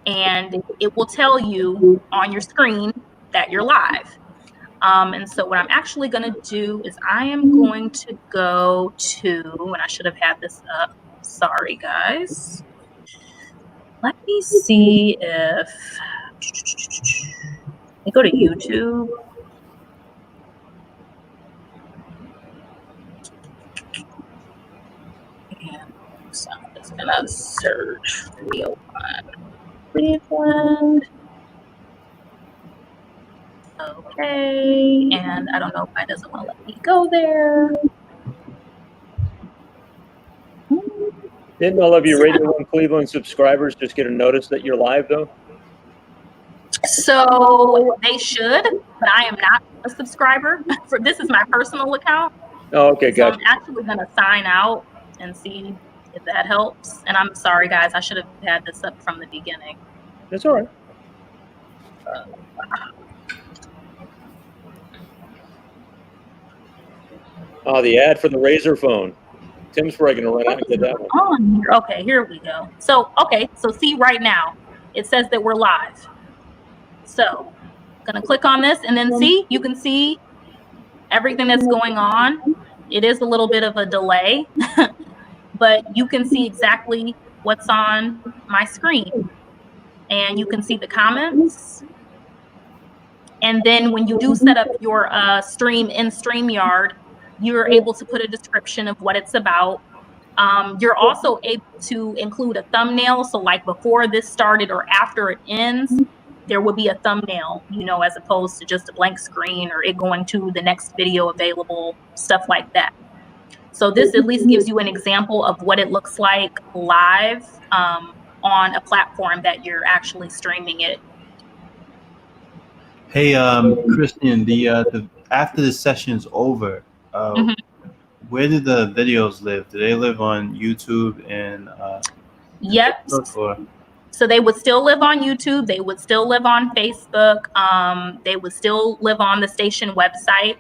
and it will tell you on your screen that you're live. And so what I'm actually going to do is I am going to go to, and I should have had this up. Sorry, guys. Let me see if, let me go to YouTube. And so I'm just going to search video on Cleveland. Okay, and I don't know why it doesn't want to let me go there. Didn't all of your Radio 1 Cleveland subscribers just get a notice that you're live, though? So they should, but I am not a subscriber. This is my personal account. Oh, okay, gotcha. So I'm actually going to sign out and see if that helps. And I'm sorry, guys. I should have had this up from the beginning. That's all right. Oh, the ad for the Razor phone. Tim's probably going to run out and get that one. Okay, here we go. So, so see right now, it says that we're live. So, I'm going to click on this and then see, you can see everything that's going on. It is a little bit of a delay, but you can see exactly what's on my screen. And you can see the comments. And then when you do set up your stream in Streamyard, you're able to put a description of what it's about. You're also able to include a thumbnail. So like before this started or after it ends, there will be a thumbnail, as opposed to just a blank screen or it going to the next video available, stuff like that. So this at least gives you an example of what it looks like live on a platform that you're actually streaming it. Hey, Christian, the after the session's over, where do the videos live? Do they live on YouTube and Yep. Facebook, so they would still live on YouTube. They would still live on Facebook. They would still live on the station website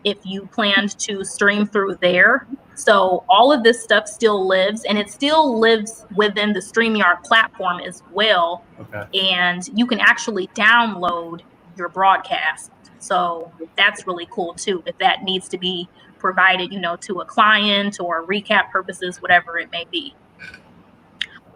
if you planned to stream through there. So all of this stuff still lives, and it still lives within the Streamyard platform as well. Okay. And you can actually download your broadcast. So that's really cool too, if that needs to be provided, to a client or recap purposes, whatever it may be.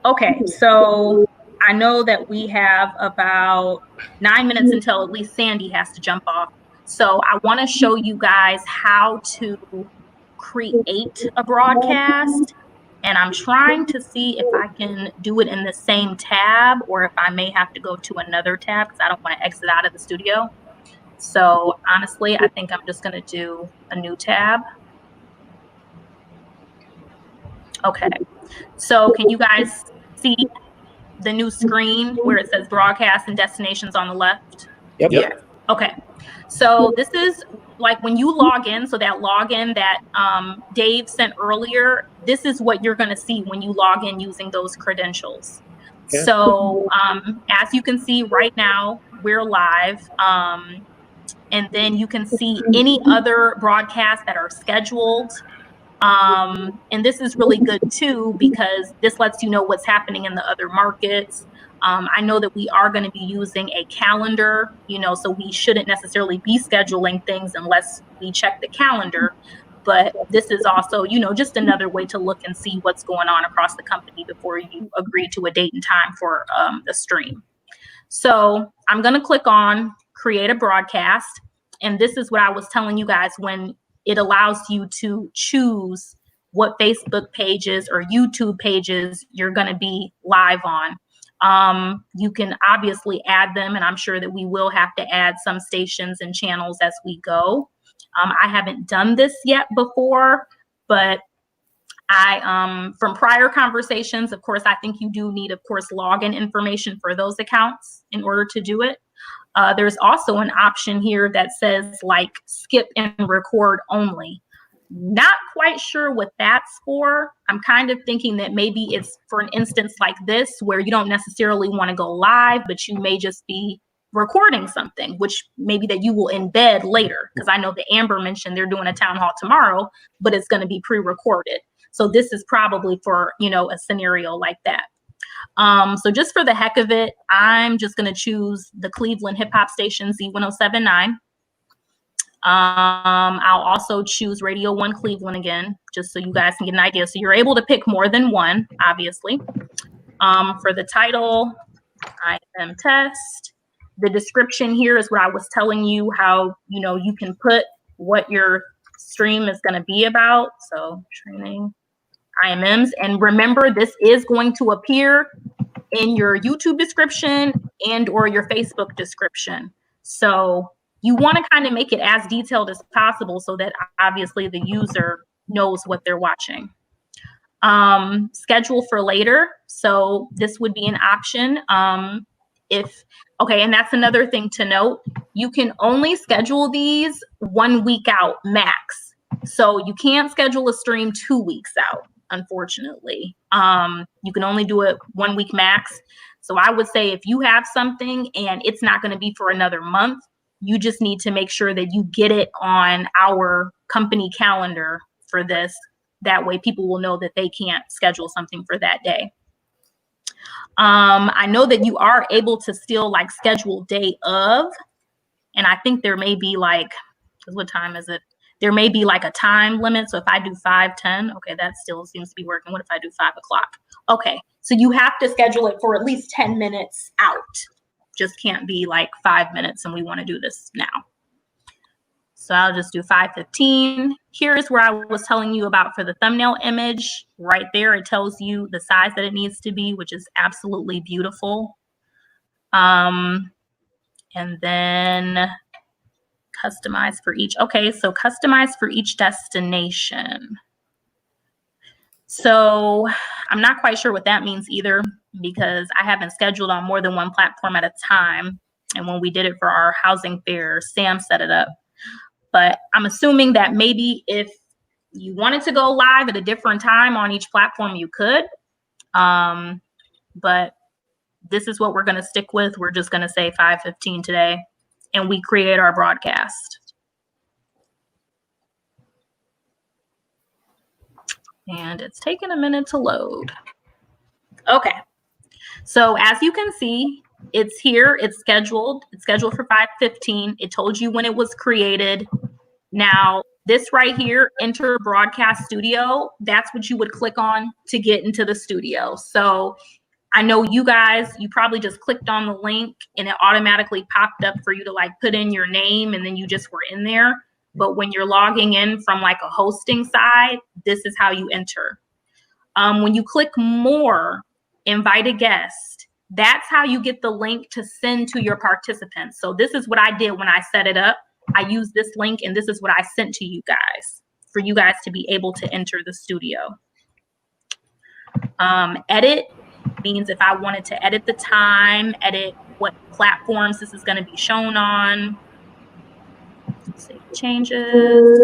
Okay, so I know that we have about 9 minutes until at least Sandy has to jump off. So I want to show you guys how to create a broadcast. And I'm trying to see if I can do it in the same tab or if I may have to go to another tab because I don't want to exit out of the studio. So honestly, I think I'm just going to do a new tab. Okay. So can you guys see the new screen where it says broadcast and destinations on the left? Yep. Yeah. Okay. So this is like when you log in, so that login that Dave sent earlier, this is what you're going to see when you log in using those credentials. Okay. So as you can see right now, we're live. And then you can see any other broadcasts that are scheduled. And this is really good too, because this lets you know what's happening in the other markets. I know that we are going to be using a calendar, so we shouldn't necessarily be scheduling things unless we check the calendar. But this is also, just another way to look and see what's going on across the company before you agree to a date and time for the stream. So I'm going to click on create a broadcast. And this is what I was telling you guys when it allows you to choose what Facebook pages or YouTube pages you're going to be live on. You can obviously add them, and I'm sure that we will have to add some stations and channels as we go. I haven't done this yet before, but from prior conversations, of course, I think you do need, of course, login information for those accounts in order to do it. There's also an option here that says like skip and record only. Not quite sure what that's for. I'm kind of thinking that maybe it's for an instance like this where you don't necessarily want to go live, but you may just be recording something, which maybe that you will embed later. Because I know that Amber mentioned they're doing a town hall tomorrow, but it's going to be pre-recorded. So this is probably for, a scenario like that. So just for the heck of it, I'm just going to choose the Cleveland hip hop station Z1079. I'll also choose Radio 1 Cleveland again, just so you guys can get an idea. So you're able to pick more than one, obviously. For the title, IMM test. The description here is what I was telling you, how, you know, you can put what your stream is going to be about. So training IMMs. And remember, this is going to appear in your YouTube description and or your Facebook description. So you want to kind of make it as detailed as possible so that obviously the user knows what they're watching. Schedule for later. So this would be an option. Okay, and that's another thing to note. You can only schedule these 1 week out max. So you can't schedule a stream 2 weeks out, unfortunately. You can only do it 1 week max. So I would say if you have something and it's not going to be for another month, you just need to make sure that you get it on our company calendar for this. That way people will know that they can't schedule something for that day. I know that you are able to still like schedule day of, and I think there may be like, what time is it? There may be like a time limit. So if I do 5:10, okay, that still seems to be working. What if I do 5 o'clock? Okay, so you have to schedule it for at least 10 minutes out. Just can't be like 5 minutes and we want to do this now. So I'll just do 5:15. Here's where I was telling you about for the thumbnail image. Right there, it tells you the size that it needs to be, which is absolutely beautiful. And then customize for each. Okay, so customize for each destination. So I'm not quite sure what that means either, because I haven't scheduled on more than one platform at a time. And when we did it for our housing fair, Sam set it up. But I'm assuming that maybe if you wanted to go live at a different time on each platform, you could. But this is what we're going to stick with. We're just going to say 5:15 today, and we create our broadcast. And it's taking a minute to load. Okay. So as you can see, it's here. It's scheduled. It's scheduled for 5:15. It told you when it was created. Now, this right here, Enter Broadcast Studio, that's what you would click on to get into the studio. So I know you guys, you probably just clicked on the link and it automatically popped up for you to like put in your name and then you just were in there. But when you're logging in from like a hosting side, this is how you enter. When you click more, invite a guest, that's how you get the link to send to your participants. So this is what I did when I set it up. I used this link and this is what I sent to you guys for you guys to be able to enter the studio. Edit means if I wanted to edit the time, edit what platforms this is going to be shown on. Save changes.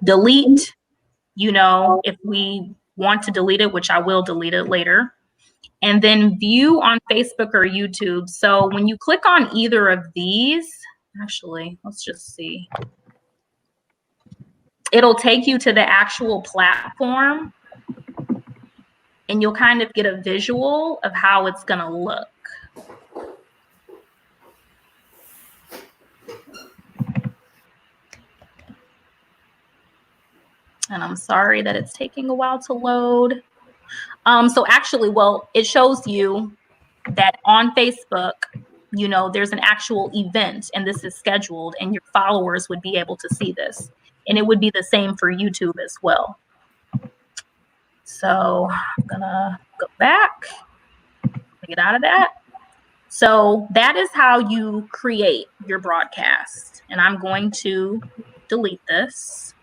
Delete, you know, if we want to delete it, which I will delete it later. And then view on Facebook or YouTube. So when you click on either of these, actually, let's just see. It'll take you to the actual platform and you'll kind of get a visual of how it's going to look. And I'm sorry that it's taking a while to load. So actually, well, it shows you that on Facebook, you know, there's an actual event and this is scheduled and your followers would be able to see this. And it would be the same for YouTube as well. So I'm gonna go back, get out of that. So that is how you create your broadcast. And I'm going to delete this.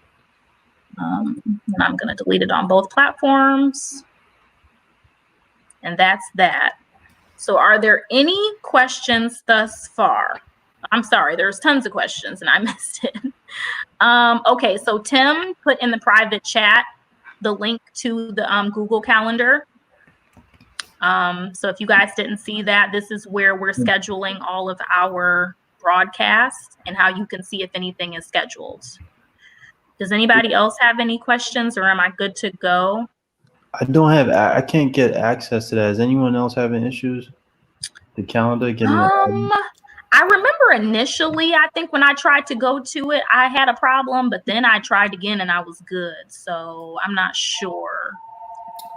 And I'm gonna delete it on both platforms. And that's that. So are there any questions thus far? I'm sorry, there's tons of questions and I missed it. Okay, so Tim put in the private chat the link to the Google Calendar. So if you guys didn't see that, this is where we're scheduling all of our broadcasts and how you can see if anything is scheduled. Does anybody else have any questions or am I good to go? I can't get access to that. Is anyone else having issues? The calendar getting I remember initially, I think when I tried to go to it, I had a problem, but then I tried again and I was good. So I'm not sure.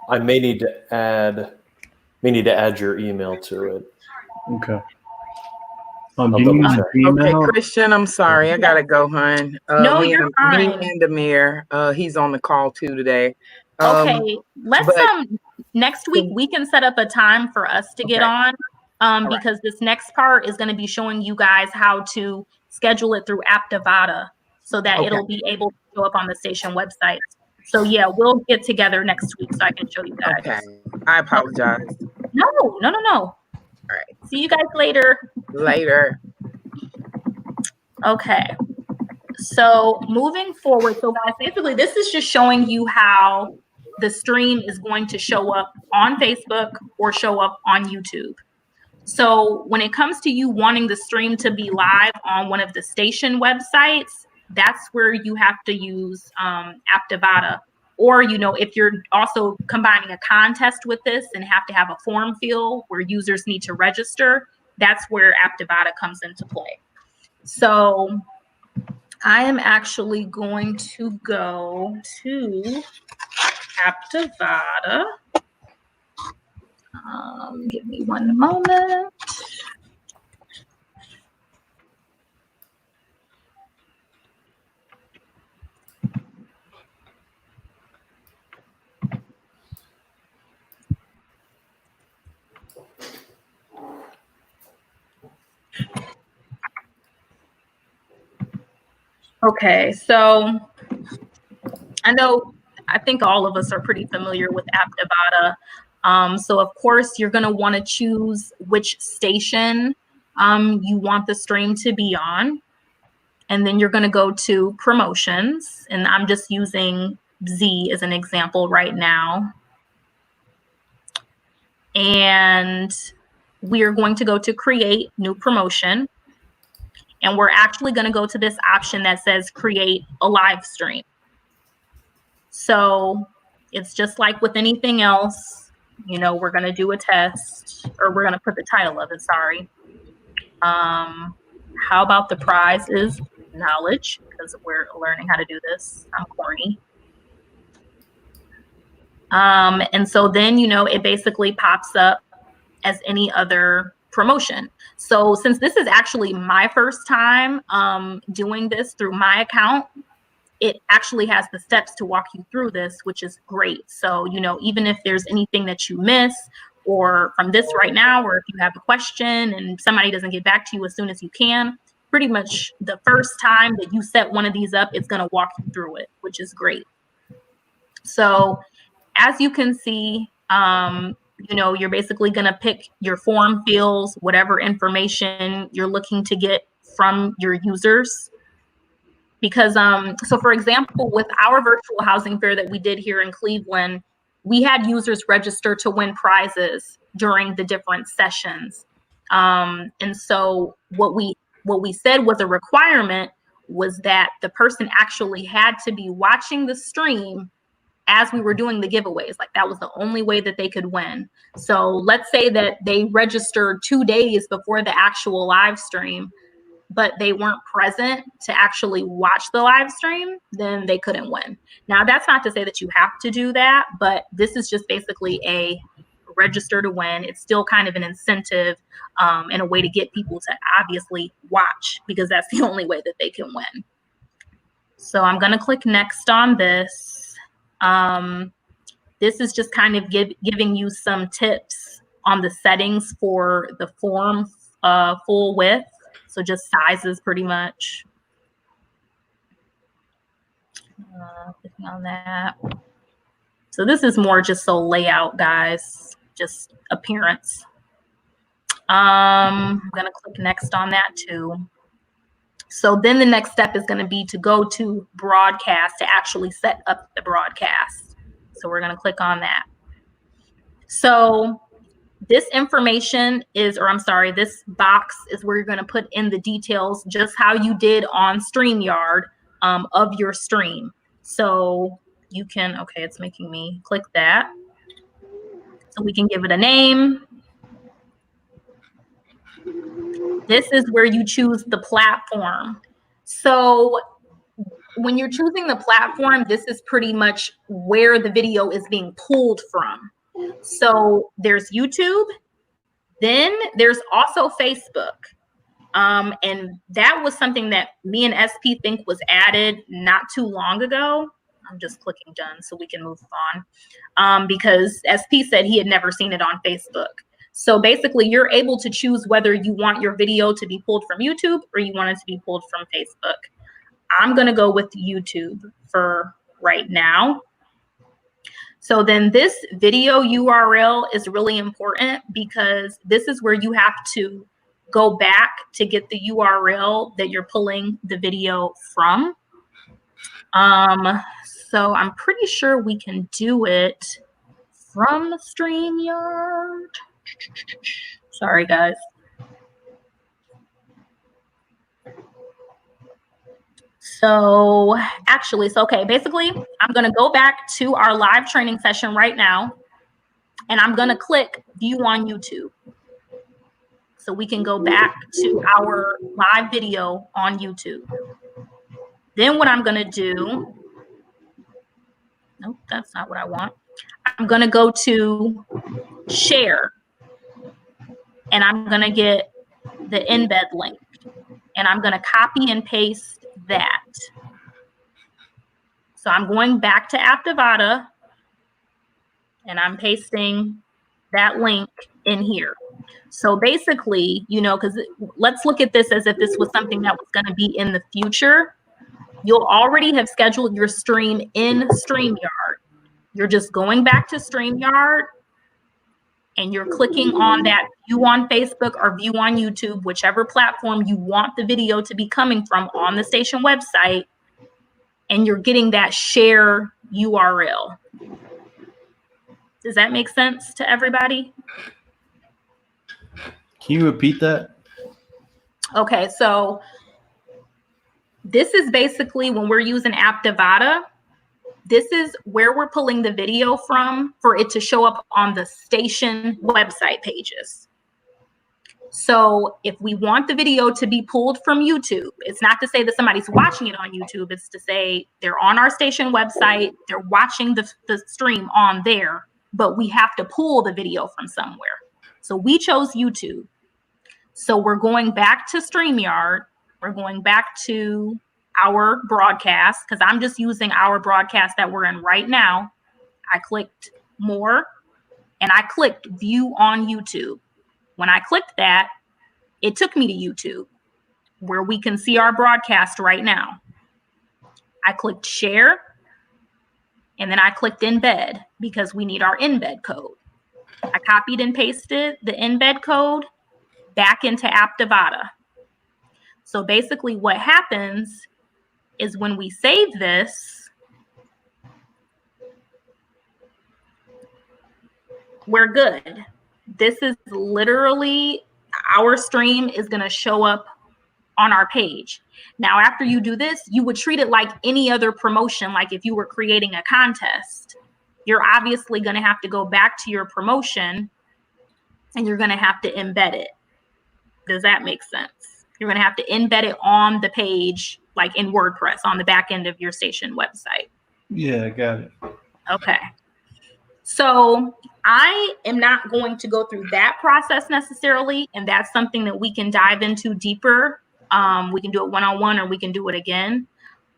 I may need to add your email to it. Okay. I'll double check. Okay, Christian, I'm sorry. I got to go, hon. No, you're fine. Me and Amir, he's on the call too today. Okay, let's next week we can set up a time for us to get on. Because this next part is going to be showing you guys how to schedule it through Aptivata so that it'll be able to show up on the station website. So yeah, we'll get together next week so I can show you guys. Okay. I apologize. No. All right. See you guys later. Later. Okay. So moving forward, so guys, basically this is just showing you how the stream is going to show up on Facebook or show up on YouTube. So when it comes to you wanting the stream to be live on one of the station websites, that's where you have to use Aptivata. Or, if you're also combining a contest with this and have to have a form fill where users need to register, that's where Aptivata comes into play. So I am actually going to go to Aptivata. Give me one moment. Okay, so I think all of us are pretty familiar with Aptivata. So of course you're going to want to choose which station you want the stream to be on. And then you're going to go to promotions. And I'm just using Z as an example right now. And we're going to go to create new promotion. And we're actually going to go to this option that says create a live stream. So it's just like with anything else. We're going to do a test, or we're going to put the title of it, sorry. How about the prize is knowledge, because we're learning how to do this. I'm corny. And so then, it basically pops up as any other promotion. So since this is actually my first time doing this through my account, it actually has the steps to walk you through this, which is great. So, even if there's anything that you miss or from this right now, or if you have a question and somebody doesn't get back to you as soon as you can, pretty much the first time that you set one of these up, it's going to walk you through it, which is great. So as you can see, you're basically going to pick your form fields, whatever information you're looking to get from your users. Because, so for example, with our virtual housing fair that we did here in Cleveland, we had users register to win prizes during the different sessions. And so what we said was a requirement was that the person actually had to be watching the stream as we were doing the giveaways. Like that was the only way that they could win. So let's say that they registered 2 days before the actual live stream, but they weren't present to actually watch the live stream, then they couldn't win. Now, that's not to say that you have to do that, but this is just basically a register to win. It's still kind of an incentive and a way to get people to obviously watch, because that's the only way that they can win. So I'm going to click next on this. This is just kind of giving you some tips on the settings for the form full width. So just sizes pretty much. Clicking on that. So this is more just so layout, guys, just appearance. I'm gonna click next on that too. So then the next step is gonna be to go to broadcast to actually set up the broadcast. So we're gonna click on that. So this information is, or I'm sorry, this box is where you're going to put in the details, just how you did on Streamyard of your stream. So you can, okay, it's making me click that. So we can give it a name. This is where you choose the platform. So when you're choosing the platform, this is pretty much where the video is being pulled from. So there's YouTube, then there's also Facebook. And that was something that me and SP think was added not too long ago. I'm just clicking done so we can move on, because SP said he had never seen it on Facebook. So basically, you're able to choose whether you want your video to be pulled from YouTube or you want it to be pulled from Facebook. I'm going to go with YouTube for right now. So then this video URL is really important because this is where you have to go back to get the URL that you're pulling the video from. So I'm pretty sure we can do it from the Streamyard. Sorry, guys. So actually, okay, basically, I'm going to go back to our live training session right now, and I'm going to click view on YouTube. So we can go back to our live video on YouTube. Then what I'm going to do, nope, that's not what I want. I'm going to go to share, and I'm going to get the embed link, and I'm going to copy and paste that. So I'm going back to Aptivata, and I'm pasting that link in here. So basically, you know, because let's look at this as if this was something that was going to be in the future. You'll already have scheduled your stream in Streamyard. You're just going back to Streamyard, and you're clicking on that view on Facebook or view on YouTube, whichever platform you want the video to be coming from on the station website, and you're getting that share URL. Does that make sense to everybody? Can you repeat that? Okay, so this is basically when we're using Aptivata, this is where we're pulling the video from for it to show up on the station website pages. So if we want the video to be pulled from YouTube, it's not to say that somebody's watching it on YouTube. It's to say they're on our station website, they're watching the stream on there, but we have to pull the video from somewhere. So we chose YouTube. So we're going back to Streamyard. We're going back to our broadcast because I'm just using our broadcast that we're in right now. I clicked more and I clicked view on YouTube. When I clicked that, it took me to YouTube where we can see our broadcast right now. I clicked share and then I clicked embed because we need our embed code. I copied and pasted the embed code back into Aptivata. So basically what happens is when we save this, we're good. This is literally, our stream is going to show up on our page. Now, after you do this, you would treat it like any other promotion, like if you were creating a contest. You're obviously going to have to go back to your promotion and you're going to have to embed it. Does that make sense? You're going to have to embed it on the page, like in WordPress, on the back end of your station website. Yeah, I got it. Okay. So I am not going to go through that process necessarily, and that's something that we can dive into deeper. We can do it one-on-one or we can do it again.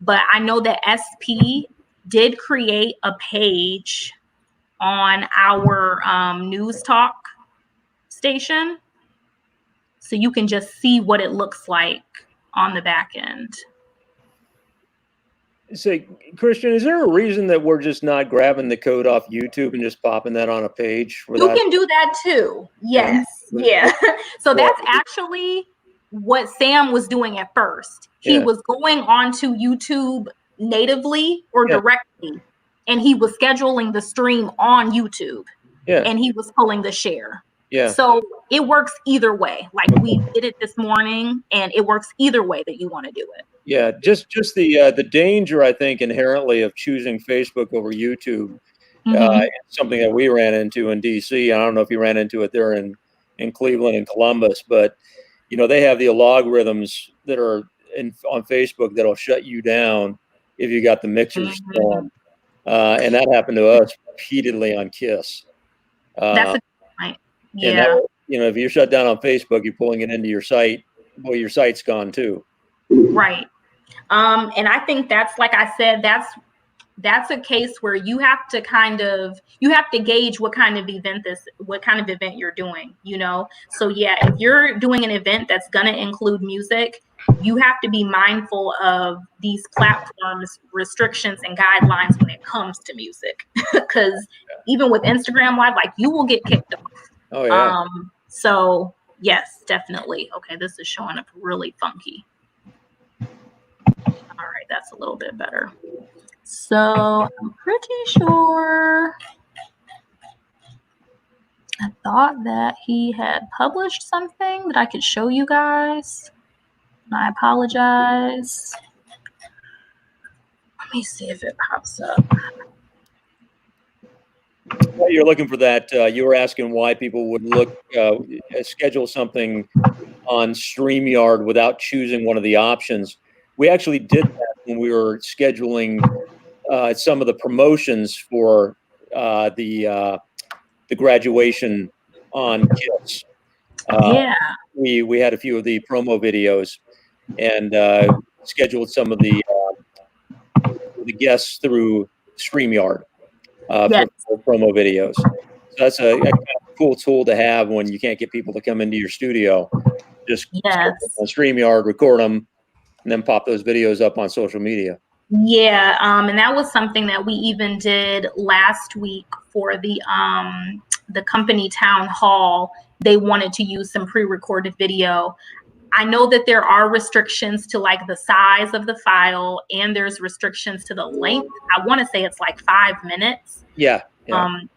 But I know that SP did create a page on our News Talk station. So you can just see what it looks like on the back end. Say, Christian, is there a reason that we're just not grabbing the code off YouTube and just popping that on a page? You can do that too. Yes. Yeah. So that's actually what Sam was doing at first. He was going onto YouTube natively or directly, and he was scheduling the stream on YouTube. Yeah. And he was pulling the share. Yeah. So it works either way. Like we did it this morning, and it works either way that you want to do it. Yeah, just the danger, I think, inherently of choosing Facebook over YouTube It's something that we ran into in DC. I don't know if you ran into it there in Cleveland and Columbus, but they have the algorithms that are on Facebook that'll shut you down if you got the mixers on. And that happened to us repeatedly on KISS. That's a good point. Yeah. And that, if you're shut down on Facebook, you're pulling it into your site. Well, your site's gone too. Right. And I think that's, like I said, that's a case where you have to gauge what kind of event you're doing, So yeah, if you're doing an event that's going to include music, you have to be mindful of these platforms' restrictions and guidelines when it comes to music, because even with Instagram Live, like, you will get kicked off. Oh yeah. So yes, definitely. Okay, this is showing up really funky. All right, that's a little bit better. So I'm pretty sure I thought that he had published something that I could show you guys. I apologize. Let me see if it pops up. While you're looking for that, you were asking why people would schedule something on StreamYard without choosing one of the options. We actually did that when we were scheduling some of the promotions for the graduation on KISS. We had a few of the promo videos and scheduled some of the guests through StreamYard for promo videos. So that's a kind of cool tool to have when you can't get people to come into your studio. Just on StreamYard, record them, and then pop those videos up on social media. Yeah, and that was something that we even did last week for the company town hall. They wanted to use some pre-recorded video. I know that there are restrictions to like the size of the file, and there's restrictions to the length. I want to say it's like 5 minutes. Yeah.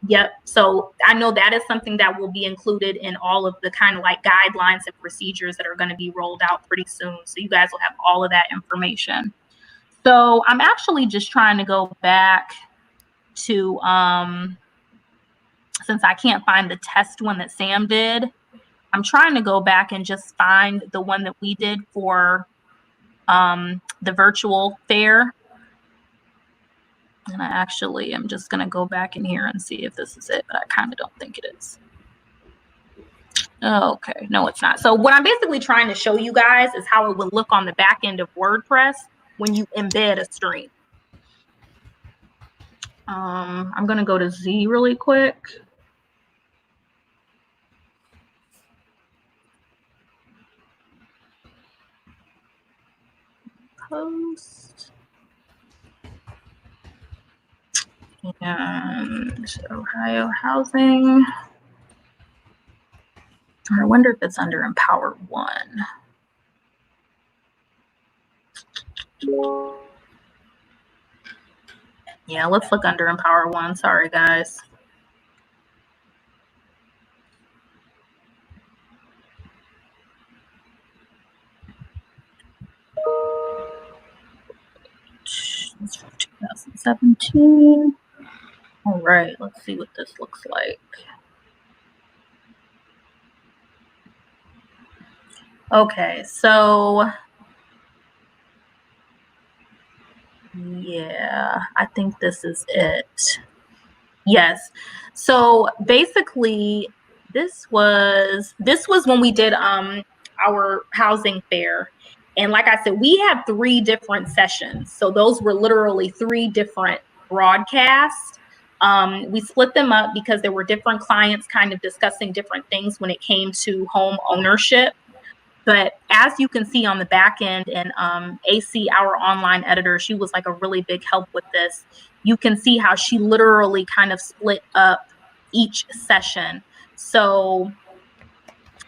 Yep. So I know that is something that will be included in all of the kind of like guidelines and procedures that are going to be rolled out pretty soon. So you guys will have all of that information. So I'm actually just trying to go back to, since I can't find the test one that Sam did, I'm trying to go back and just find the one that we did for the virtual fair. And I actually am just going to go back in here and see if this is it, but I kind of don't think it is. Okay, no, it's not. So what I'm basically trying to show you guys is how it would look on the back end of WordPress when you embed a stream. I'm going to go to Z really quick. Post. And Ohio Housing. I wonder if it's under Empower One. Yeah, let's look under Empower One. Sorry, guys. It's from 2017. All right, let's see what this looks like. Okay, so yeah, I think this is it. Yes. So basically, this was when we did our housing fair. And like I said, we had 3 different sessions. So those were literally 3 different broadcasts. We split them up because there were different clients kind of discussing different things when it came to home ownership. But as you can see on the back end, and AC, our online editor, she was like a really big help with this. You can see how she literally kind of split up each session. So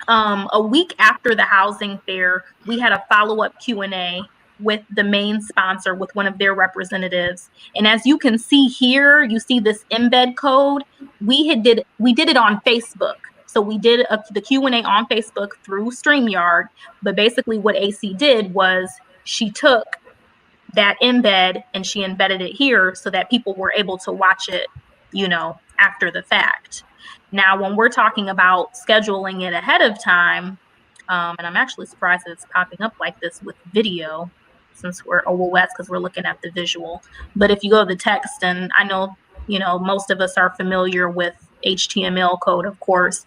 a week after the housing fair, we had a follow-up Q&A with the main sponsor, with one of their representatives. And as you can see here, you see this embed code. We did it on Facebook. So we did the Q&A on Facebook through StreamYard. But basically what AC did was she took that embed and she embedded it here so that people were able to watch it after the fact. Now, when we're talking about scheduling it ahead of time, and I'm actually surprised that it's popping up like this with video, since that's because we're looking at the visual. But if you go to the text, and I know, most of us are familiar with HTML code, of course,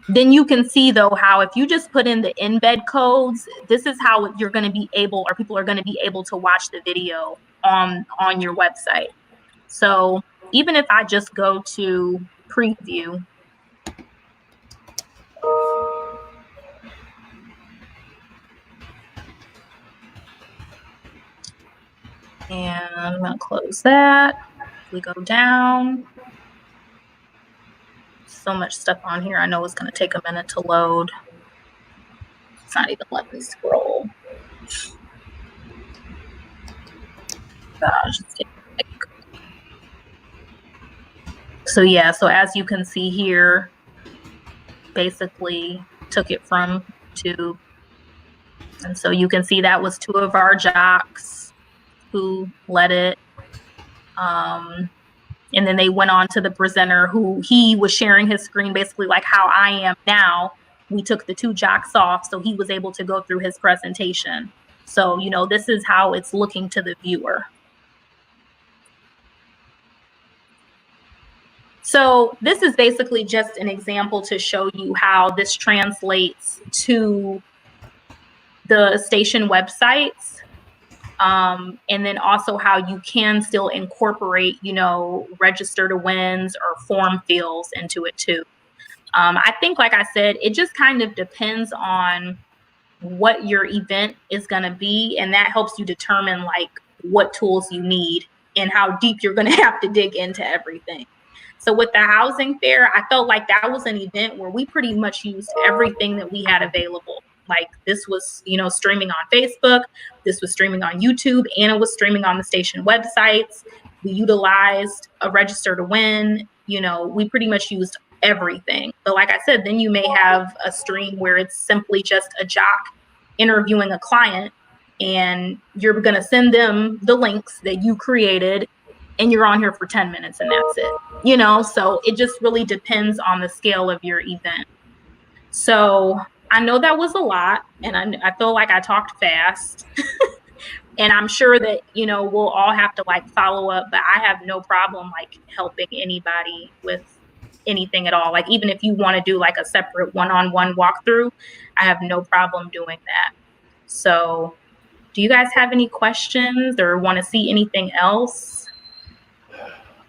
then you can see, though, how if you just put in the embed codes, this is how you're going to be able, or people are going to be able to watch the video on your website. So even if I just go to preview, and I'm going to close that. We go down. So much stuff on here. I know it's going to take a minute to load. It's not even letting me scroll. Gosh, so as you can see here, basically took it from to, and so you can see that was 2 of our jocks who led it. And then they went on to the presenter who he was sharing his screen, basically like how I am now. We took the 2 jocks off, so he was able to go through his presentation. So, this is how it's looking to the viewer. So this is basically just an example to show you how this translates to the station websites. And then also how you can still incorporate, register to wins or form fields into it too. I think, like I said, it just kind of depends on what your event is going to be. And that helps you determine like what tools you need and how deep you're going to have to dig into everything. So with the housing fair, I felt like that was an event where we pretty much used everything that we had available. Like this was, streaming on Facebook, this was streaming on YouTube, and it was streaming on the station websites. We utilized a register to win. We pretty much used everything. But like I said, then you may have a stream where it's simply just a jock interviewing a client, and you're going to send them the links that you created, and you're on here for 10 minutes and that's it. So it just really depends on the scale of your event. So I know that was a lot, and I feel like I talked fast. And I'm sure that, we'll all have to like follow up, but I have no problem like helping anybody with anything at all. Like even if you want to do like a separate one-on-one walkthrough, I have no problem doing that. So do you guys have any questions or want to see anything else?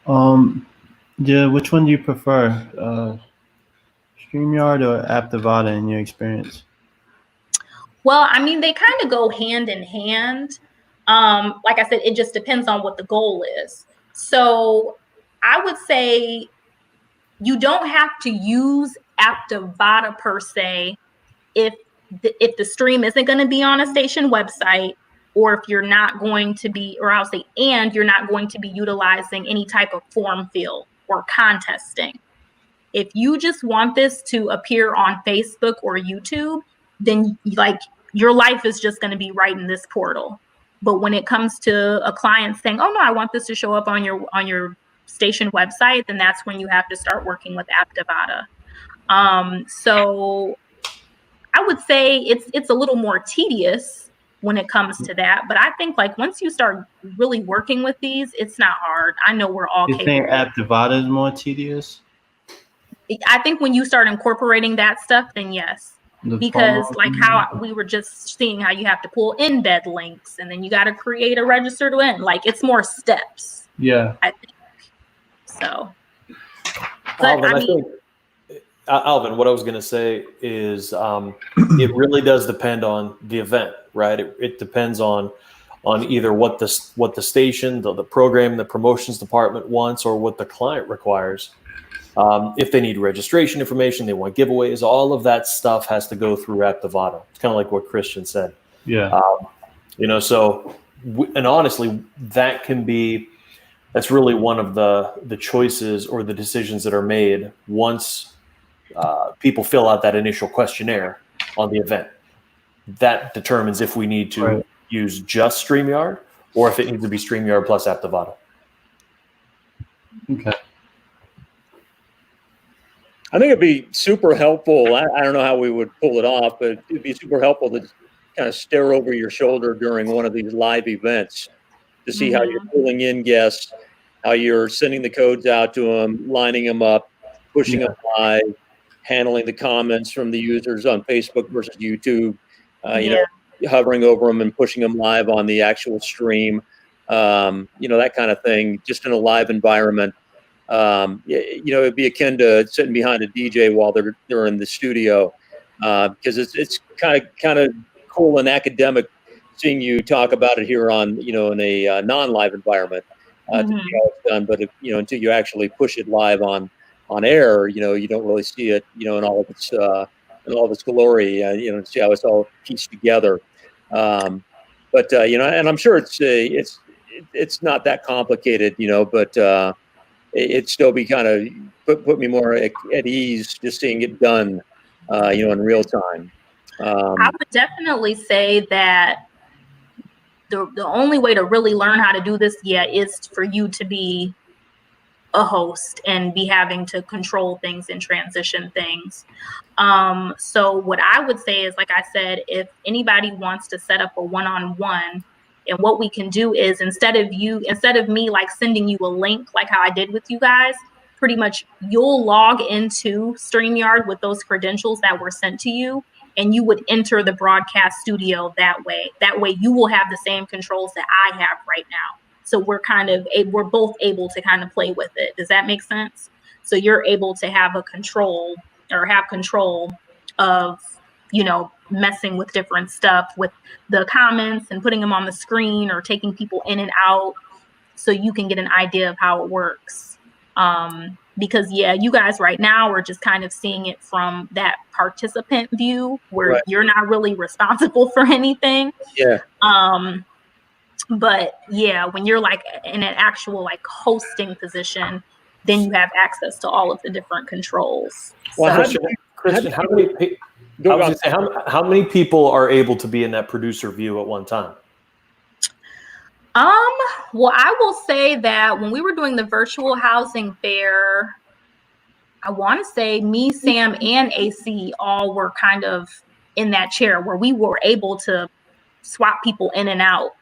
Yeah, which one do you prefer? Streamyard or Aptivata in your experience? Well, I mean, they kind of go hand in hand. Like I said, it just depends on what the goal is. So I would say you don't have to use Aptivata per se if the stream isn't going to be on a station website, or if you're not going to be, or I'll say, and you're not going to be utilizing any type of form field or contesting. If you just want this to appear on Facebook or YouTube, then like your life is just going to be right in this portal. But when it comes to a client saying, oh no, I want this to show up on your station website, then that's when you have to start working with Aptivata. So I would say it's a little more tedious when it comes to that. But I think like once you start really working with these, it's not hard. I know we're all capable. You think Aptivata is more tedious? I think when you start incorporating that stuff, then yes. Because like how we were just seeing how you have to pull embed links and then you got to create a register to win. Like it's more steps. Yeah. I think. So. But Alvin, what I was going to say is it really does depend on the event, right? It depends on either what the station, the program, the promotions department wants, or what the client requires. If they need registration information, they want giveaways, all of that stuff has to go through Aptivata. It's kind of like what Christian said. Yeah. So, and honestly, that's really one of the choices or the decisions that are made once people fill out that initial questionnaire on the event. That determines if we need to use just StreamYard or if it needs to be StreamYard plus Aptivata. Okay. I think it'd be super helpful. I don't know how we would pull it off, but it'd be super helpful to kind of stare over your shoulder during one of these live events to see how you're pulling in guests, how you're sending the codes out to them, lining them up, pushing them live, handling the comments from the users on Facebook versus YouTube, you know, hovering over them and pushing them live on the actual stream, you know, that kind of thing, just in a live environment. You know, it'd be akin to sitting behind a DJ while they're in the studio, because it's kind of cool and academic seeing you talk about it here on, you know, in a non-live environment to see how it's done. But if, you know, until you actually push it live on air, you know, you don't really see it, you know, in all of its glory, you know, see how it's all pieced together. But you know, and I'm sure it's not that complicated, you know, but it'd still be kind of put me more at ease just seeing it done, you know, in real time. I would definitely say that the only way to really learn how to do this is for you to be a host and be having to control things and transition things. So what I would say is, like I said, if anybody wants to set up a one-on-one, and what we can do is instead of me like sending you a link like how I did with you guys, pretty much you'll log into StreamYard with those credentials that were sent to you, and you would enter the broadcast studio that way. That way you will have the same controls that I have right now. So we're both able to kind of play with it. Does that make sense? So you're able to have control of, you know, messing with different stuff with the comments and putting them on the screen or taking people in and out, so you can get an idea of how it works. Because you guys right now are just kind of seeing it from that participant view where you're not really responsible for anything. But when you're like in an actual like hosting position, then you have access to all of the different controls. Well, Christian, how many people are able to be in that producer view at one time? Well, I will say that when we were doing the virtual housing fair, I want to say me, Sam, and AC all were kind of in that chair where we were able to swap people in and out.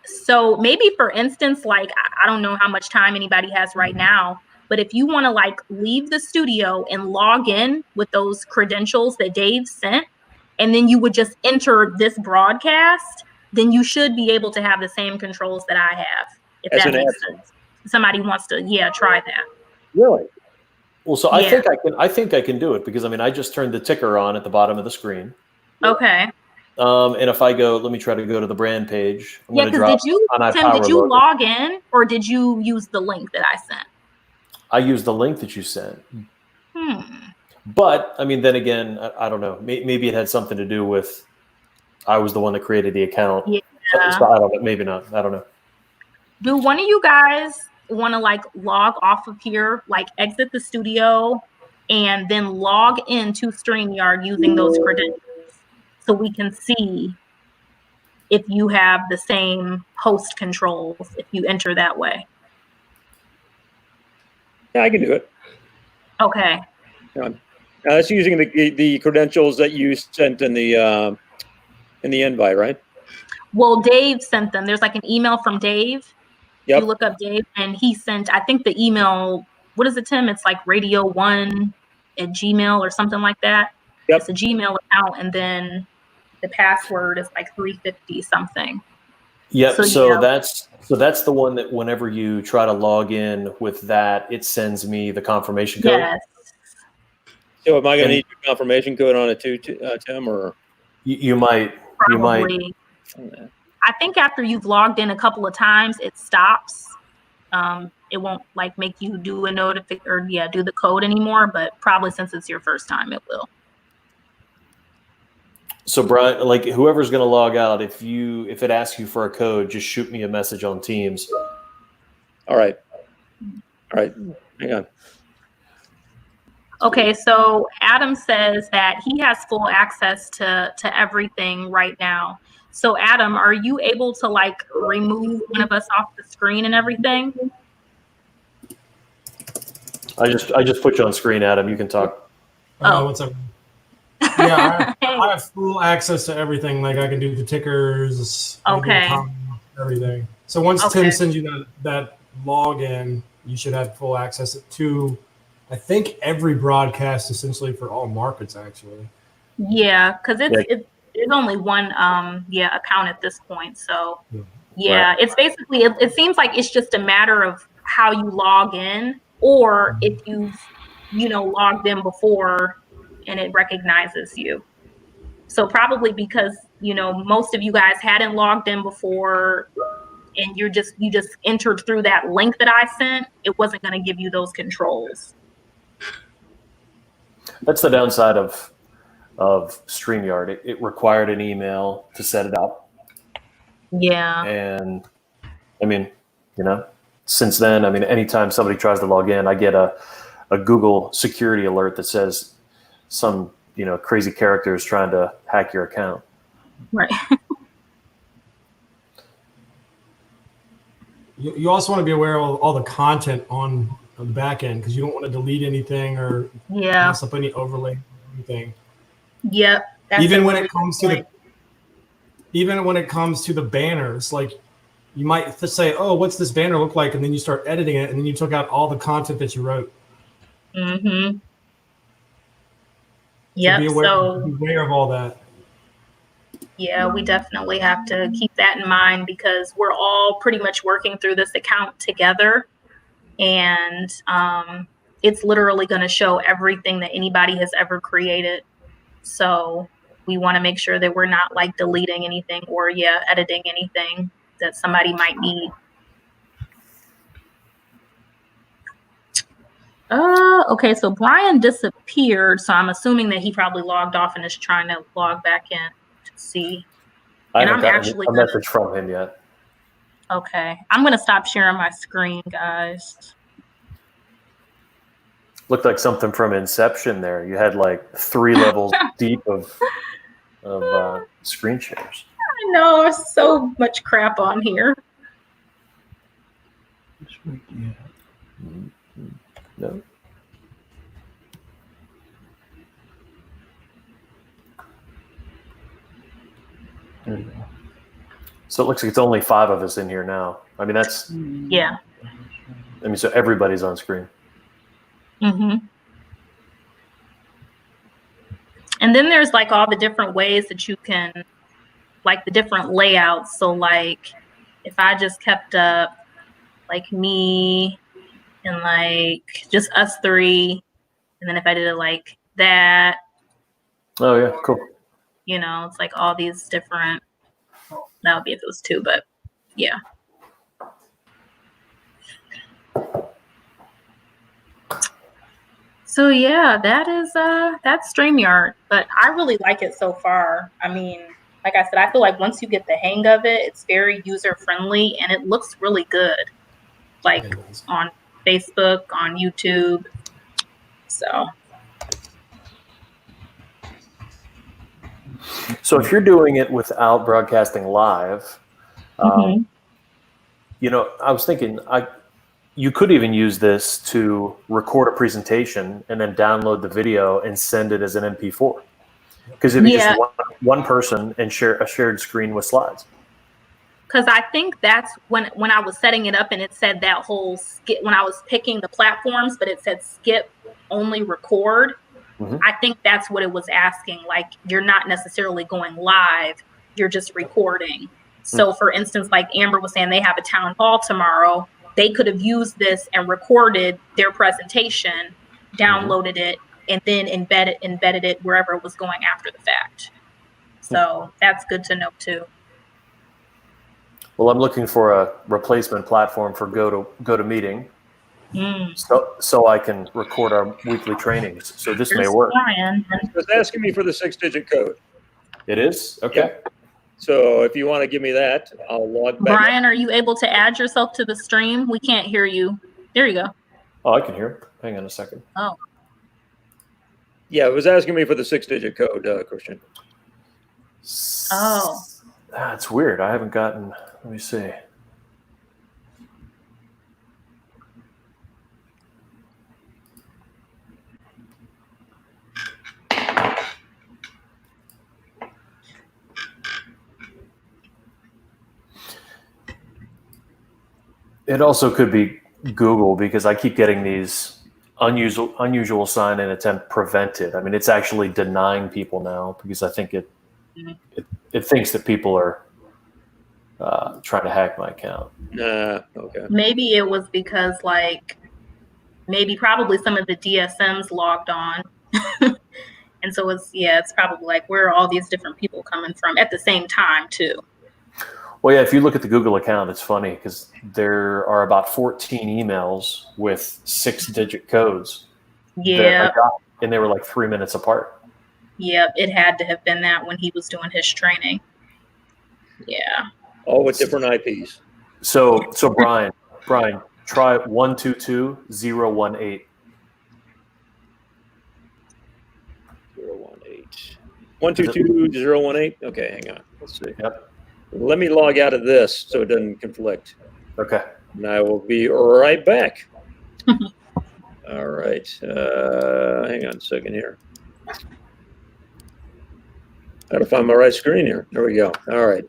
So maybe, for instance, like, I don't know how much time anybody has right now, but if you want to like leave the studio and log in with those credentials that Dave sent, and then you would just enter this broadcast, then you should be able to have the same controls that I have, if that makes sense. Somebody wants to, try that. Really? Well, so I think I can do it, because I mean, I just turned the ticker on at the bottom of the screen. Okay. And if I go, let me try to go to the brand page. Because did you log in, or did you use the link that I sent? I used the link that you sent. But I mean, then again, I don't know. Maybe it had something to do with I was the one that created the account. Yeah. So I don't know. Maybe not. I don't know. Do one of you guys want to like log off of here, like exit the studio, and then log into StreamYard using those credentials, so we can see if you have the same host controls if you enter that way? Yeah, I can do it. Okay. That's using the credentials that you sent in the invite, right? Well, Dave sent them. There's like an email from Dave. Yep. You look up Dave, and he sent, I think, the email. What is it, Tim? It's like radio1@gmail or something like that. Yep. It's a Gmail account, and then the password is like 350 something. Yep. So that's the one that whenever you try to log in with that, it sends me the confirmation code. Yes. So am I going to need your confirmation code on it too, Tim, or? You might. Probably. I think after you've logged in a couple of times, it stops. It won't like make you do a notification or do the code anymore, but probably since it's your first time, it will. So Brian, like whoever's going to log out, if it asks you for a code, just shoot me a message on Teams. All right. Hang on. Okay, so Adam says that he has full access to everything right now. So Adam, are you able to like remove one of us off the screen and everything? I just put you on screen, Adam. You can talk. What's up? Yeah, I have full access to everything. Like I can do the tickers, I can do the Okay. comments, everything. So once Tim sends you that login, you should have full access to, I think, every broadcast essentially for all markets actually. Yeah, because there's only one account at this point. So Right. it's basically it seems like it's just a matter of how you log in, or if you've logged in before and it recognizes you. So probably because most of you guys hadn't logged in before and you just entered through that link that I sent, it wasn't going to give you those controls. That's the downside of StreamYard. It required an email to set it up. Yeah. And I mean, since then, I mean, anytime somebody tries to log in, I get a Google security alert that says some, crazy character is trying to hack your account. Right. You also want to be aware of all the content on the back end because you don't want to delete anything or mess up any overlay or anything. Yep. Even when it comes to the banners, like you might say, "Oh, what's this banner look like?" and then you start editing it, and then you took out all the content that you wrote. Mm-hmm. Yep. Be aware of all that. Yeah, we definitely have to keep that in mind because we're all pretty much working through this account together, and it's literally going to show everything that anybody has ever created. So we want to make sure that we're not like deleting anything or editing anything that somebody might need. Okay, so Brian disappeared, so I'm assuming that he probably logged off and is trying to log back in to see. I haven't gotten a message from him yet. Okay, I'm gonna stop sharing my screen, guys. Looked like something from Inception there. You had like 3 levels deep of screen shares. I know, there's so much crap on here. No. There you go. So it looks like it's only 5 of us in here now. I mean, that's so everybody's on screen. Mm-hmm. And then there's like all the different ways that you can, like the different layouts. So like if I just kept up like me and like just us 3, and then if I did it like that. Oh yeah, cool. It's like all these different, that would be if it was 2, but yeah. So yeah, that's StreamYard, but I really like it so far. I mean, like I said, I feel like once you get the hang of it, it's very user friendly and it looks really good. Like on Facebook, on YouTube. So if you're doing it without broadcasting live, I was thinking you could even use this to record a presentation and then download the video and send it as an MP4. Because it'd be just one person and share a shared screen with slides. Because I think that's when I was setting it up and it said that whole skip, when I was picking the platforms, but it said skip only record. Mm-hmm. I think that's what it was asking. Like, you're not necessarily going live, you're just recording. So for instance, like Amber was saying, they have a town hall tomorrow. They could have used this and recorded their presentation, downloaded it, and then embedded it wherever it was going after the fact. So that's good to know too. Well, I'm looking for a replacement platform for GoToMeeting, so I can record our weekly trainings. So this may work. It's asking me for the 6-digit code. It is? Okay. Yeah. So if you want to give me that, I'll log back. Brian, are you able to add yourself to the stream? We can't hear you. There you go. Oh, I can hear. Hang on a second. Oh. Yeah, it was asking me for the 6-digit code, Christian. Oh. That's weird. I haven't gotten. Let me see. It also could be Google, because I keep getting these unusual sign in attempt prevented. I mean, it's actually denying people now because I think it thinks that people are trying to hack my account. Okay. Maybe it was because probably some of the DSMs logged on. And so it's probably like, where are all these different people coming from at the same time too? Well, yeah, if you look at the Google account, it's funny because there are about 14 emails with 6-digit codes. Yeah. And they were like 3 minutes apart. Yep, it had to have been that when he was doing his training. Yeah. All with different IPs. So Brian, try 122.018. 018. 122.018. Okay, hang on. Let's see. Yep. Let me log out of this so it doesn't conflict. Okay. And I will be right back. All right. Hang on a second here. Got to find my right screen here. There we go. All right.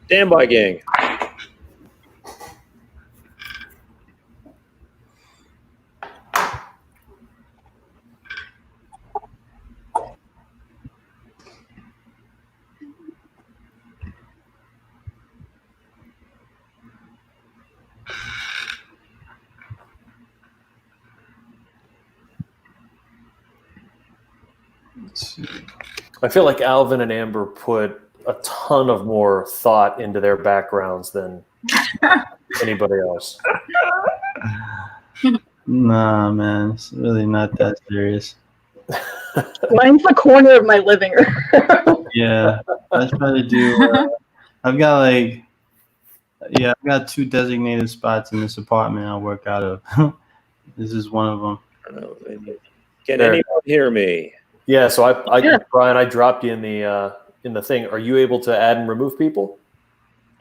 Standby, gang. I feel like Alvin and Amber put a ton of more thought into their backgrounds than anybody else. Nah, man, it's really not that serious. Mine's the corner of my living room. Yeah, I try to do. I've got I've got 2 designated spots in this apartment I work out of. This is one of them. Can anyone hear me? Yeah. So Brian, I dropped you in the thing. Are you able to add and remove people?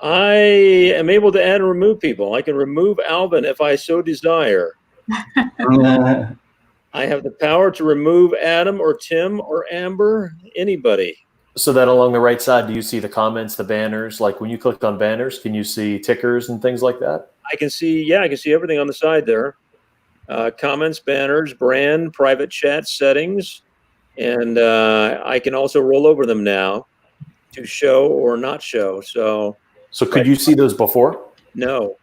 I am able to add and remove people. I can remove Alvin if I so desire. I have the power to remove Adam or Tim or Amber, anybody. So then along the right side, do you see the comments, the banners? Like when you clicked on banners, can you see tickers and things like that? I can see everything on the side there. Comments, banners, brand, private chat settings. And I can also roll over them now to show or not show. So could you see those before? No,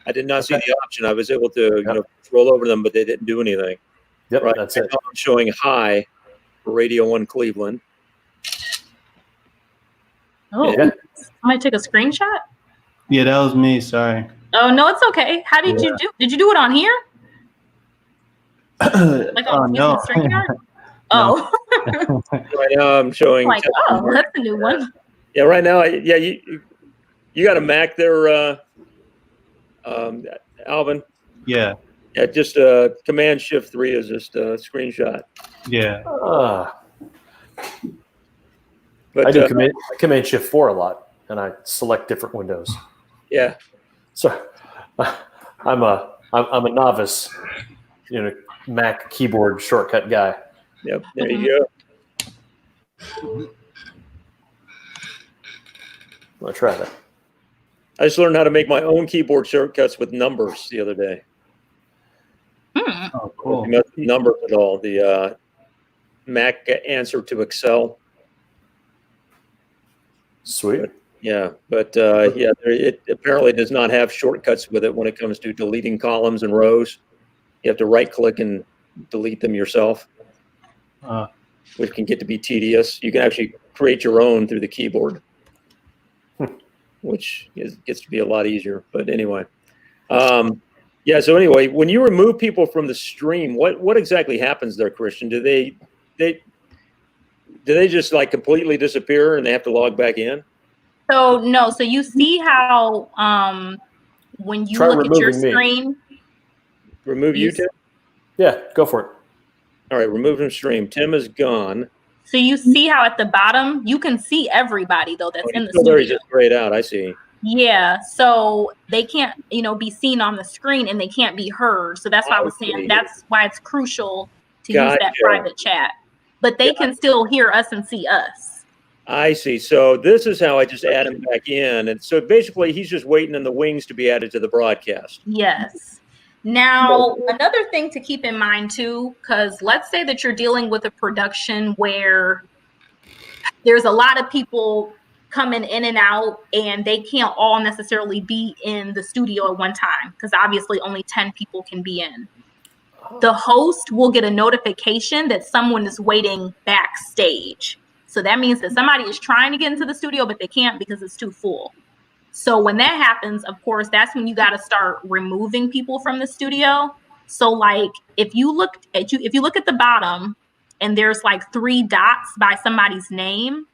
I did not see the option. I was able to roll over them, but they didn't do anything. Yep, right. That's it. I'm showing hi for Radio 1 Cleveland. Oh, Yeah. I might take a screenshot. Yeah, that was me. Sorry. Oh no, it's okay. How did you do? Did you do it on here? Like on no. Streamyard? Oh. Right now I'm showing. Like, that's a new one. Yeah, right now, you got a Mac there, Alvin? Yeah. Yeah, just Command Shift 3 is just a screenshot. Yeah. But I do Command Shift 4 a lot, and I select different windows. Yeah. So I'm a novice, Mac keyboard shortcut guy. Yep. There you go. I'll try that. I just learned how to make my own keyboard shortcuts with numbers the other day. Oh, cool. Numbers at all. The Mac answer to Excel. Sweet. Yeah, but it apparently does not have shortcuts with it when it comes to deleting columns and rows. You have to right-click and delete them yourself, which can get to be tedious. You can actually create your own through the keyboard, which gets to be a lot easier. But anyway, so anyway, when you remove people from the stream, what exactly happens there, Christian? Do they just like completely disappear and they have to log back in? So no. So you see how when you look at your screen, remove you, Tim? Yeah, go for it. All right, remove from stream. Tim is gone. So you see how at the bottom you can see everybody though that's in the studio. He's just grayed out. I see. Yeah, so they can't, be seen on the screen and they can't be heard. So that's why I was saying that's why it's crucial to use that private chat. But they can still hear us and see us. I see. So this is how I just add him back in. And so basically he's just waiting in the wings to be added to the broadcast. Yes. Now, another thing to keep in mind too, because let's say that you're dealing with a production where there's a lot of people coming in and out and they can't all necessarily be in the studio at one time, because obviously only 10 people can be in. The host will get a notification that someone is waiting backstage. So that means that somebody is trying to get into the studio, but they can't because it's too full. So when that happens, of course, that's when you got to start removing people from the studio. So like if you look at the bottom and there's like 3 dots by somebody's name,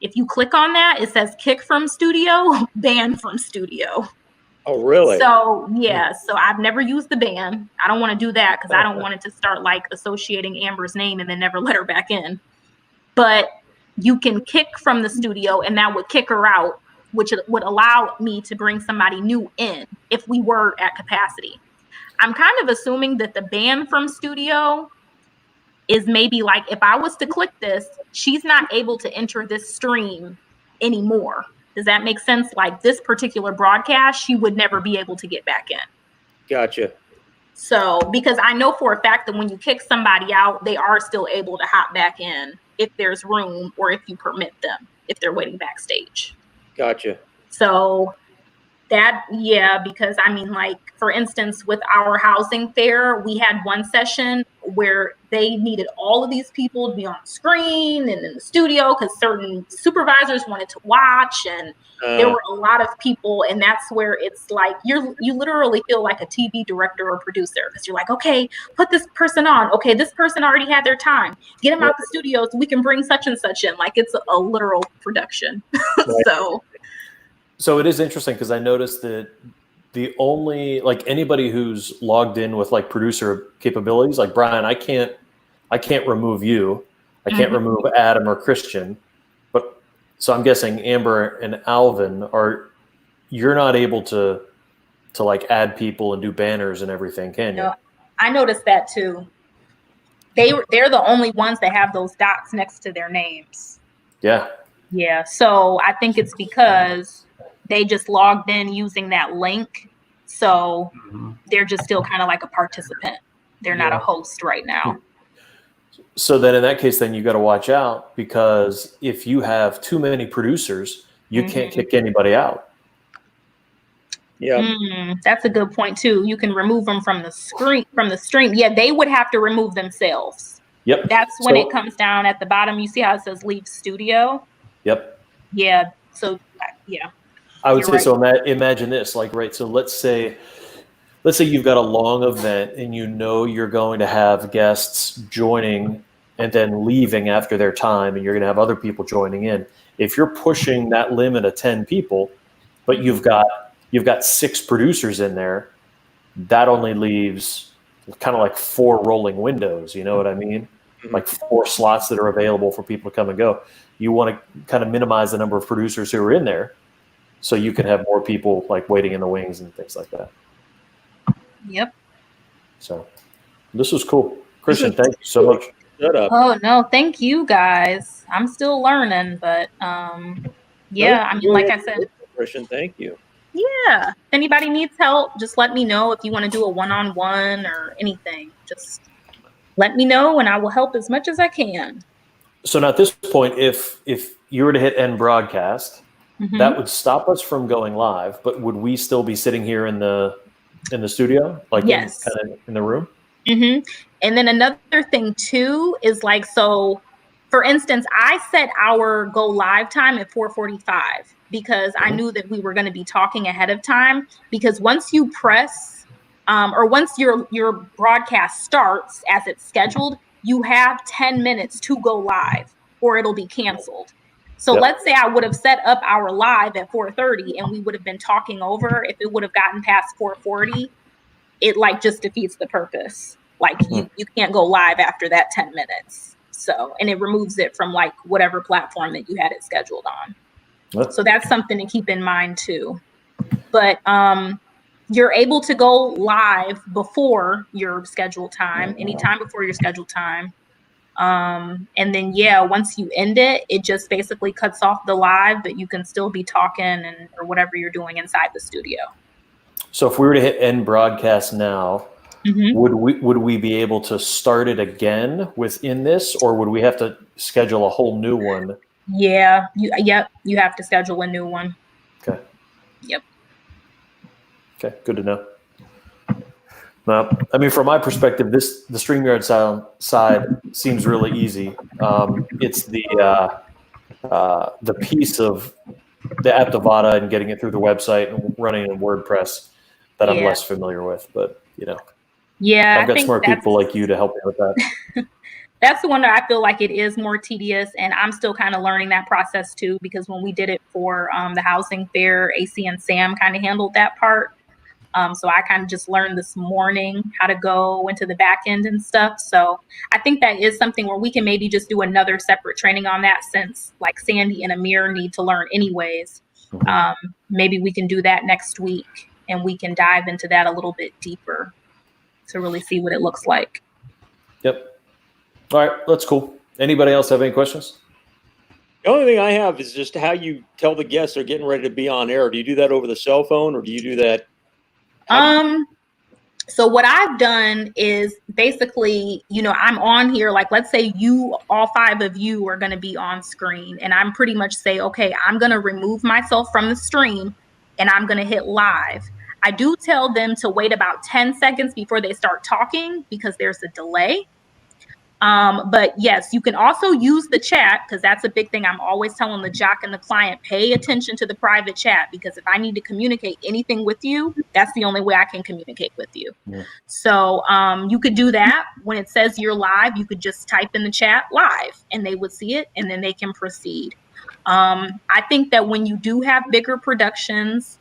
if you click on that, it says kick from studio, ban from studio. Oh, really? So yeah, so I've never used the ban. I don't want to do that because I don't want it to start like associating Amber's name and then never let her back in. But you can kick from the studio and that would kick her out, which would allow me to bring somebody new in if we were at capacity. I'm kind of assuming that the ban from studio is maybe like if I was to click this, she's not able to enter this stream anymore. Does that make sense? Like this particular broadcast, she would never be able to get back in. Gotcha. So, because I know for a fact that when you kick somebody out, they are still able to hop back in if there's room or if you permit them, if they're waiting backstage. Gotcha. So that, yeah, because I mean, like, for instance, with our housing fair, we had one session where they needed all of these people to be on screen and in the studio because certain supervisors wanted to watch, and there were a lot of people, and that's where it's like you literally feel like a TV director or producer because you're like, okay, put this person on. Okay, this person already had their time. Get them out the studio so we can bring such and such in. Like it's a literal production. Right. So it is interesting because I noticed that the only, like anybody who's logged in with like producer capabilities, like Brian, I can't remove you. I can't remove Adam or Christian. But so I'm guessing Amber and Alvin you're not able to like add people and do banners and everything, can you? No, I noticed that too. They're the only ones that have those dots next to their names. Yeah. Yeah. So I think it's because they just logged in using that link. So they're just still kind of like a participant. They're not a host right now. So then in that case, then you got to watch out, because if you have too many producers, you can't kick anybody out. Yeah. That's a good point too. You can remove them from the stream. Yeah, they would have to remove themselves. Yep. That's when it comes down at the bottom. You see how it says leave studio? Yep. Yeah. So yeah. I would say so. Imagine this, like, right. So let's say you've got a long event and you know you're going to have guests joining and then leaving after their time, and you're going to have other people joining in. If you're pushing that limit of 10 people, but you've got 6 producers in there, that only leaves kind of like 4 rolling windows. You know what I mean? Like 4 slots that are available for people to come and go. You want to kind of minimize the number of producers who are in there, so you can have more people like waiting in the wings and things like that. Yep. So this was cool. Christian, thank you so much. Shut up. Oh no, thank you guys. I'm still learning, but yeah, I mean, like I said, Christian, thank you. yeah. If anybody needs help, just let me know. If you want to do a one-on-one or anything, just let me know and I will help as much as I can. So now at this point, if you were to hit end broadcast, that would stop us from going live, but would we still be sitting here in the studio, like yes, kind of in the room? And then another thing too is like, so for instance, I set our go live time at 4:45 because I knew that we were going to be talking ahead of time, because once you press or once your broadcast starts as it's scheduled, you have 10 minutes to go live or it'll be canceled. So let's say I would have set up our live at 4:30 and we would have been talking over. If it would have gotten past 4:40, it like just defeats the purpose. Like you can't go live after that 10 minutes. So, and it removes it from like whatever platform that you had it scheduled on. So that's something to keep in mind too. But you're able to go live before your scheduled time, anytime before your scheduled time. And then, once you end it, it just basically cuts off the live, but you can still be talking or whatever you're doing inside the studio. So if we were to hit end broadcast now, would we be able to start it again within this, or would we have to schedule a whole new one? Yeah. You have to schedule a new one. Okay. Yep. Okay. Good to know. I mean, from my perspective, the StreamYard side seems really easy. It's the piece of the Aptivata and getting it through the website and running in WordPress that I'm less familiar with. But I've got smart people like you to help me with that. That's the one that I feel like it is more tedious, and I'm still kind of learning that process too, because when we did it for the housing fair, AC and Sam kind of handled that part. So I kind of just learned this morning how to go into the back end and stuff. So I think that is something where we can maybe just do another separate training on that, since like Sandy and Amir need to learn anyways. Maybe we can do that next week, and we can dive into that a little bit deeper to really see what it looks like. Yep. All right. That's cool. Anybody else have any questions? The only thing I have is just how you tell the guests they're getting ready to be on air. Do you do that over the cell phone, or do you do that? So what I've done is basically, I'm on here, like, let's say all 5 of you are going to be on screen, and I'm pretty much say, okay, I'm going to remove myself from the stream and I'm going to hit live. I do tell them to wait about 10 seconds before they start talking, because there's a delay. But yes, you can also use the chat, because that's a big thing. I'm always telling the jock and the client, pay attention to the private chat, because if I need to communicate anything with you, that's the only way I can communicate with you. Yeah. So you could do that. When it says you're live, you could just type in the chat live, and they would see it, and then they can proceed. I think that when you do have bigger productions,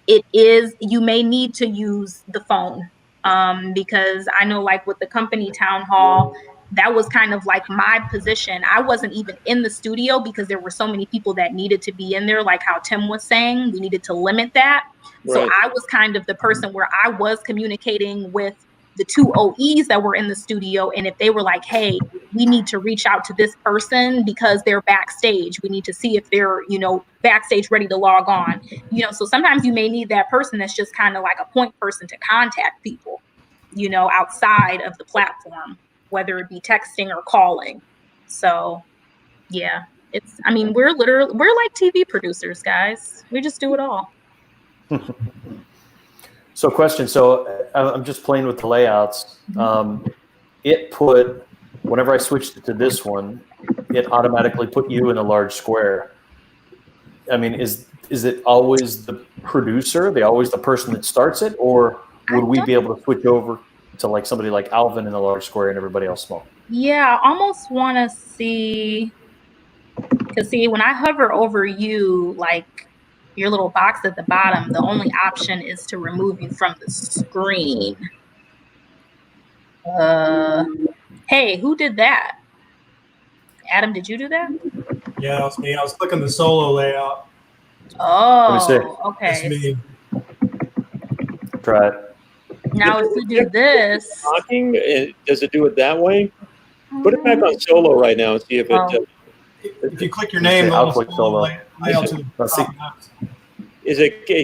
you may need to use the phone. Because I know, like with the company town hall, that was kind of like my position. I wasn't even in the studio because there were so many people that needed to be in there. Like how Tim was saying, we needed to limit that. Right. So I was kind of the person where I was communicating with the 2 OEs that were in the studio. And if they were like, hey, we need to reach out to this person because they're backstage, we need to see if they're, backstage ready to log on, so sometimes you may need that person that's just kind of like a point person to contact people, outside of the platform, whether it be texting or calling. So yeah, we're like TV producers, guys. We just do it all. So question. So I'm just playing with the layouts. Whenever I switched it to this one, it automatically put you in a large square. I mean, is it always the producer, always the person that starts it, or would we be able to switch over to like somebody like Alvin in a large square and everybody else small? Yeah, I almost want to see, because when I hover over you, like your little box at the bottom, the only option is to remove you from the screen. Hey, who did that? Adam, did you do that? Yeah, that was me. I was clicking the solo layout. Oh, okay. That's me. Try it. Now, if we do this, talking, does it do it that way? Put it back on solo right now and see if it. If you click your name, I'll click solo. It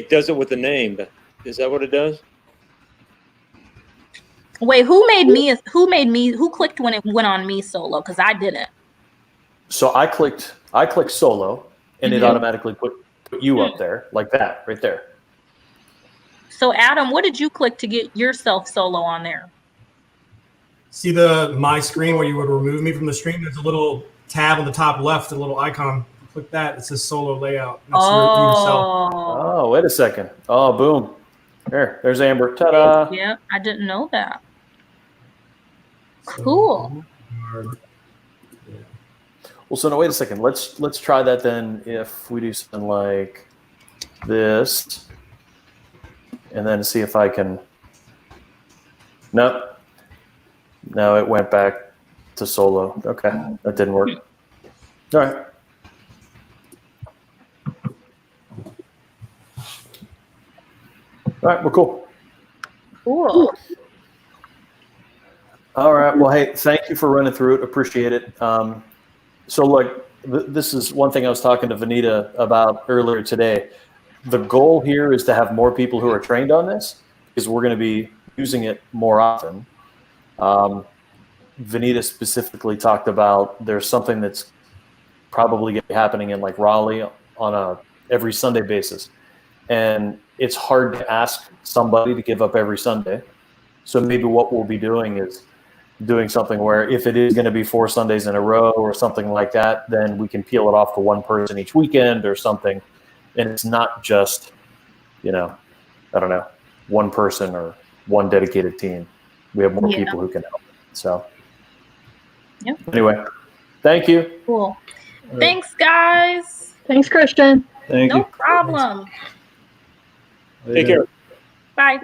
does it with the name? Is that what it does? Wait, who clicked when it went on me solo? Because I didn't. So I clicked solo, and it automatically put you up there like that, right there. So Adam, what did you click to get yourself solo on there? See my screen where you would remove me from the stream? There's a little tab on the top left, a little icon. Click that. It says solo layout. That's yourself. Oh, wait a second. Oh, boom. There's Amber. Ta-da. Yeah, I didn't know that. Cool. Well, so now wait a second. Let's try that then. If we do something like this, and then see if I can. No, it went back to solo. Okay, that didn't work. All right. All right, we're cool. Cool. All right. Well, hey, thank you for running through it. Appreciate it. So look, this is one thing I was talking to Vanita about earlier today. The goal here is to have more people who are trained on this because we're going to be using it more often. Vanita specifically talked about there's something that's probably going to be happening in like Raleigh on a every Sunday basis. And it's hard to ask somebody to give up every Sunday. So maybe what we'll be doing is doing something where if it is going to be 4 Sundays in a row or something like that, then we can peel it off to one person each weekend or something. And it's not just, I don't know, one person or one dedicated team. We have more people who can help. So anyway, thank you. Cool. Thanks, guys. Thanks, Christian. Thank No you. problem. Take care. Bye.